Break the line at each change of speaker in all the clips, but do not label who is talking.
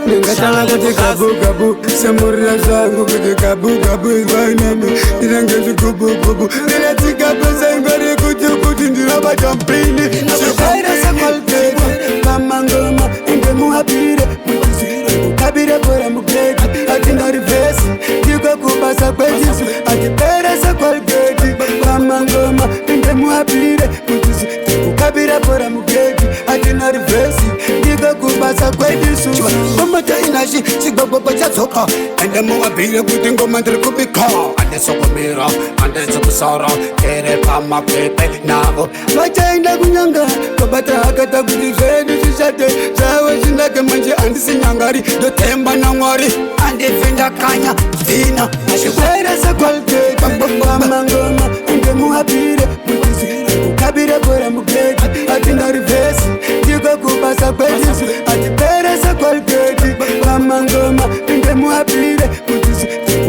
Ningatanga kuti kabu kabu semurira zangu kuti kabu kabu ivanini ndinenge kubu kubu ndinatika pesa ingari kuti ndinaba champini chikaira sekolgate mama ngoma inde muhabire kabire bora mugeti atina rivesi ndiko kubasa kwejisu atipere sekolgate mama ngoma inde muhabire kabire bora mugeti atina rivesi ndiko kubasa kwejisu Inashi, Chigwagwagwa chatsoka Ende muwabire kuti ngoma ndiri kubika Ande sokomira, ande sokusara Tere pama pepe navo Vachaenda kunyanga Kabata hakata kuti zvedu zvishate Zvawe zvinake manje andisi nyangari Ndotemba na mwari Andifenda kanya Vina Ashipere sekolgate Mama ngoma Ende muwabire Kabire bora mugeti Atina rivesi Ndiko kubasa kwejisu Atipere sekolgate Mama ngoma inde muhabire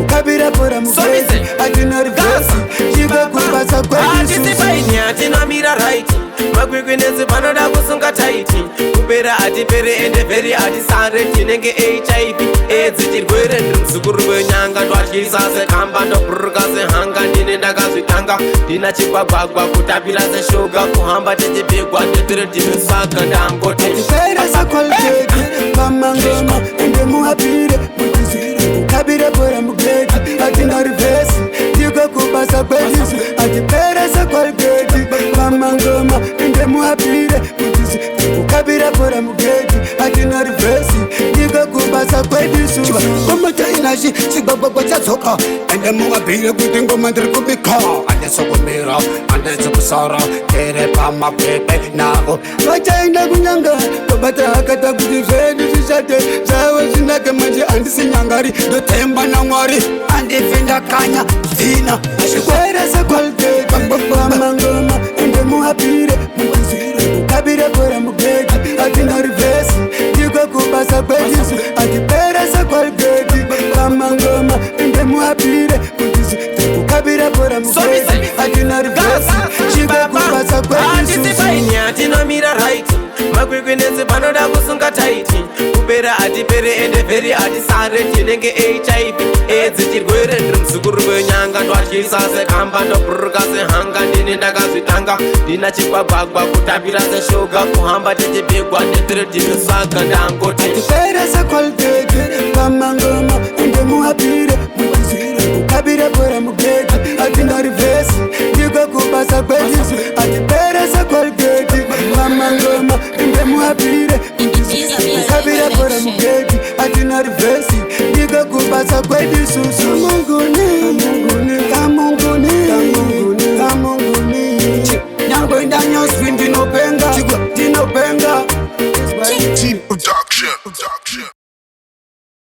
kabira bora mugeti atina rivesi chive kubasa kwejisu
Atitipaini atina mira right Makwikwenezi panoda kusunga taiti Kupera atipere ende veri atisare Tinenge HIV AIDS chirwere ndiri mzukuru wenyanga Ndwatyisa sekamba ndoburuka sehanga Ndine ndakazvitanga Ndina chigwagwagwa kutapira seshoga Kuhamba tichipigwa ndetire timiswaga ndangoti
Atipere sekolgate Mama ngoma ende muhabire kabire bora mugeti atina rivesi ndiko kubasa kwejisu atipere sekolgate mama ngoma ende muhabire kabire bora mugeti atina rivesi ndiko kubasa kwejisu Omota inashi Chigwagwagwa chatsoka Ende muhabire kuti ngoma ndiri kubika Ande sokomira, ande sokusara Tere pama pepe navo Vachaenda kunyanga Kabata hakata kuti zvedu zvishate Zvawe zvinake manje andisi nyangari Ndotemba na mwari Andifenda kanya Vina Ashipere sekolgate Mama ngoma Ende muhabire kabire bora mugeti atina rivesi ndiko kubasa kwejisu atipere sekolgate mama ngoma ende muhabire kabire bora mugeti atina rivesi chive kubasa kwejisu
Atitipaini atina mira right Makwikwenezi panoda kusunga taiti Kupera atipere ende veri atisare Tinenge HIV AIDS chirwere ndiri mzukuru wenyanga Ndwatyisa sekamba ndoburuka sehanga Ndine ndakazvitanga Ndina chigwagwagwa kutapira seshoga Kuhamba tichipigwa ndetire timiswaga ndangoti
Atipere sekolgate mama ngoma ende muhabire kabire bora mugeti atina rivesi ndiko kubasa kwejisu atipere sekolgate mama ngoma ende muhabire kabire bora mugeti atina rivesi ndiko kubasa kwejisu Kamunguni Kamunguni Kamunguni Nyangwe ndanyo swindi